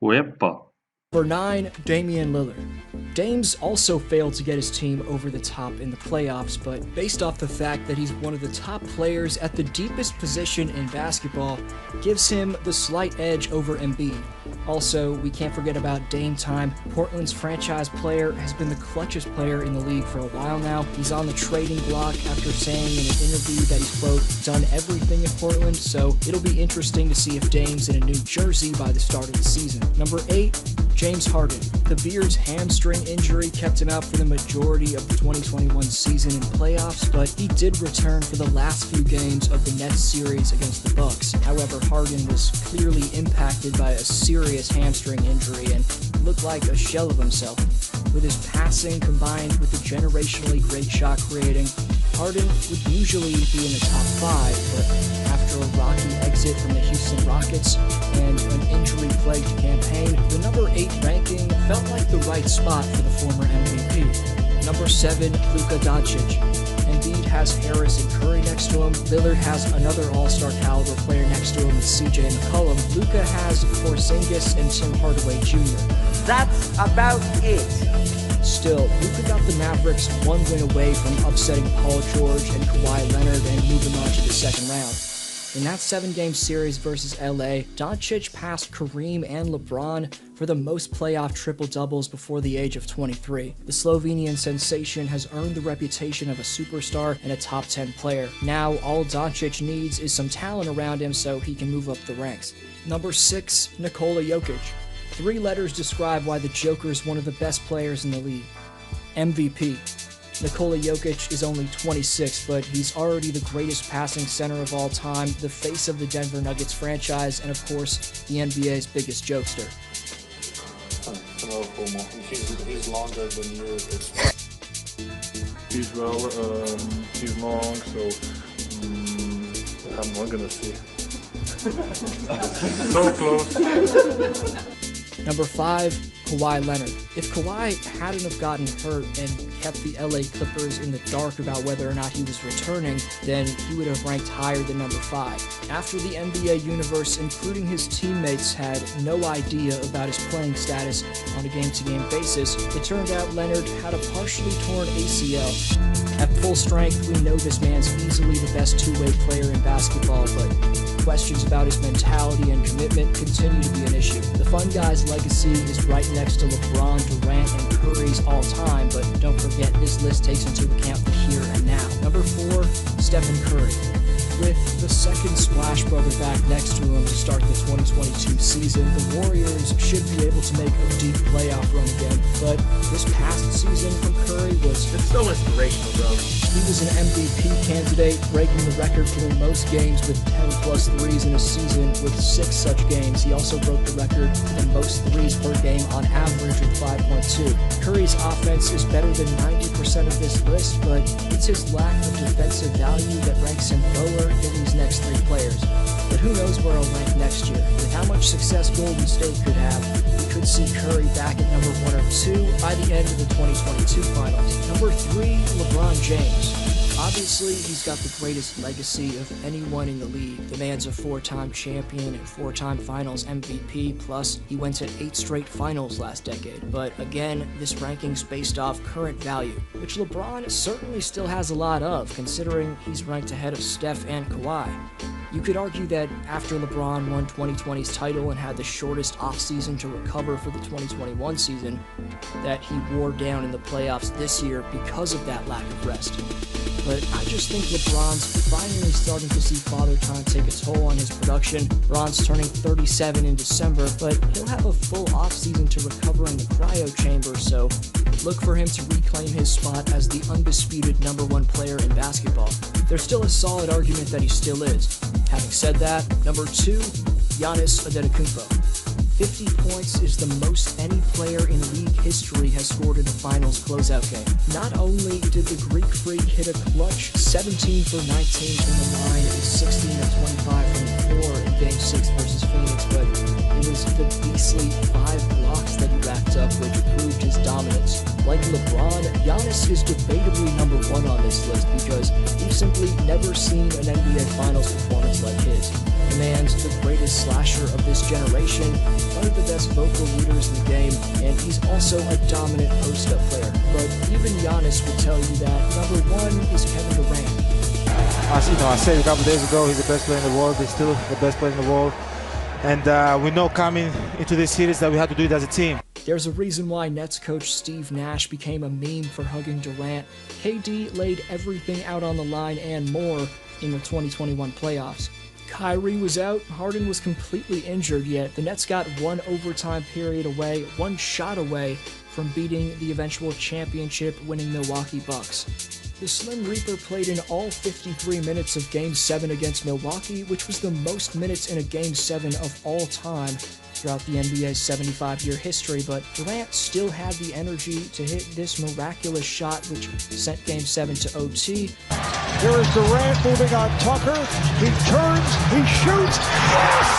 Uepa. For 9, Damian Lillard. Dame's also failed to get his team over the top in the playoffs, but based off the fact that he's one of the top players at the deepest position in basketball, gives him the slight edge over Embiid. Also, we can't forget about Dame time. Portland's franchise player has been the clutchest player in the league for a while now. He's on the trading block after saying in an interview that he's, quote, done everything in Portland, so it'll be interesting to see if Dame's in a new jersey by the start of the season. Number 8, James Harden. The Beard's hamstring injury kept him out for the majority of the 2021 season in playoffs, but he did return for the last few games of the Nets series against the Bucks. However, Harden was clearly impacted by a serious hamstring injury and looked like a shell of himself. With his passing combined with the generationally great shot creating, Harden would usually be in the top 5, but after a rocky exit from the Houston Rockets and an injury-plagued campaign, the number 8 ranking felt like the right spot for the former MVP. Number 7, Luka Doncic. Embiid has Harris and Curry next to him. Lillard has another all-star caliber player next to him with CJ McCollum. Luka has Porzingis and Tim Hardaway Jr. That's about it. Still, Luka got the Mavericks one win away from upsetting Paul George and Kawhi Leonard and moving on to the second round. In that 7-game series versus LA, Doncic passed Kareem and LeBron for the most playoff triple-doubles before the age of 23. The Slovenian sensation has earned the reputation of a superstar and a top 10 player. Now, all Doncic needs is some talent around him so he can move up the ranks. Number 6, Nikola Jokic. 3 letters describe why the Joker is one of the best players in the league. MVP. Nikola Jokic is only 26, but he's already the greatest passing center of all time, the face of the Denver Nuggets franchise, and of course, the NBA's biggest jokester. Hello, Homo. He's longer than you. He's he's long, so I'm not gonna see. So close. Number 5, Kawhi Leonard. If Kawhi hadn't have gotten hurt and kept the LA Clippers in the dark about whether or not he was returning, then he would have ranked higher than number 5. After the NBA universe, including his teammates, had no idea about his playing status on a game-to-game basis, it turned out Leonard had a partially torn ACL. At full strength, we know this man's easily the best two-way player in basketball, but questions about his mentality and commitment continue to be an issue. The fun guy's legacy is right next to LeBron, Durant, and Curry's all-time, but don't forget this list takes into account the here and now. Number 4, Stephen Curry. With the second Splash Brother back next to him to start the 2022 season, the Warriors should be able to make a deep playoff run again, but this past season from Curry was so inspirational, bro. He was an MVP candidate, breaking the record for the most games with 10-plus threes in a season with 6 such games. He also broke the record for the most threes per game on average with 5.2. Curry's offense is better than 90% of this list, but it's his lack of defensive value that ranks him lower than these next 3 players. But who knows where I'll rank next year. With how much success Golden State could have, we could see Curry back at number 1 or 2 by the end of the 2022 finals. Number 3, LeBron James. Obviously, he's got the greatest legacy of anyone in the league. The man's a 4-time champion and 4-time finals MVP, plus he went to 8 straight finals last decade. But again, this ranking's based off current value, which LeBron certainly still has a lot of, considering he's ranked ahead of Steph and Kawhi. You could argue that after LeBron won 2020's title and had the shortest offseason to recover for the 2021 season, that he wore down in the playoffs this year because of that lack of rest. But I just think LeBron's finally starting to see father time take a toll on his production. LeBron's turning 37 in December, but he'll have a full offseason to recover in the cryo chamber, so look for him to reclaim his spot as the undisputed number 1 player in basketball. There's still a solid argument that he still is. Having said that, number 2, Giannis Antetokounmpo. 50 points is the most any player in league history has scored in a finals closeout game. Not only did the Greek Freak hit a clutch 17 for 19 from the line and 16 of 25 from the floor in Game 6 versus Phoenix, but it was the beastly 5 blocks that he racked up which proved his dominance. Like LeBron, Giannis is debatably number 1 on this list because we've simply never seen an NBA Finals performance like his. man's the greatest slasher of this generation, one of the best vocal leaders in the game, and he's also a dominant post-up player. But even Giannis will tell you that number one is Kevin Durant. As you know, I said a couple days ago, he's the best player in the world. He's still the best player in the world. And we know coming into this series that we have to do it as a team. There's a reason why Nets coach Steve Nash became a meme for hugging Durant. KD laid everything out on the line and more in the 2021 playoffs. Kyrie was out, Harden was completely injured, yet the Nets got one overtime period away, one shot away from beating the eventual championship-winning Milwaukee Bucks. The Slim Reaper played in all 53 minutes of Game 7 against Milwaukee, which was the most minutes in a Game 7 of all time throughout the NBA's 75-year history, but Durant still had the energy to hit this miraculous shot, which sent Game 7 to OT. Here is Durant moving on Tucker. He turns, he shoots. Yes!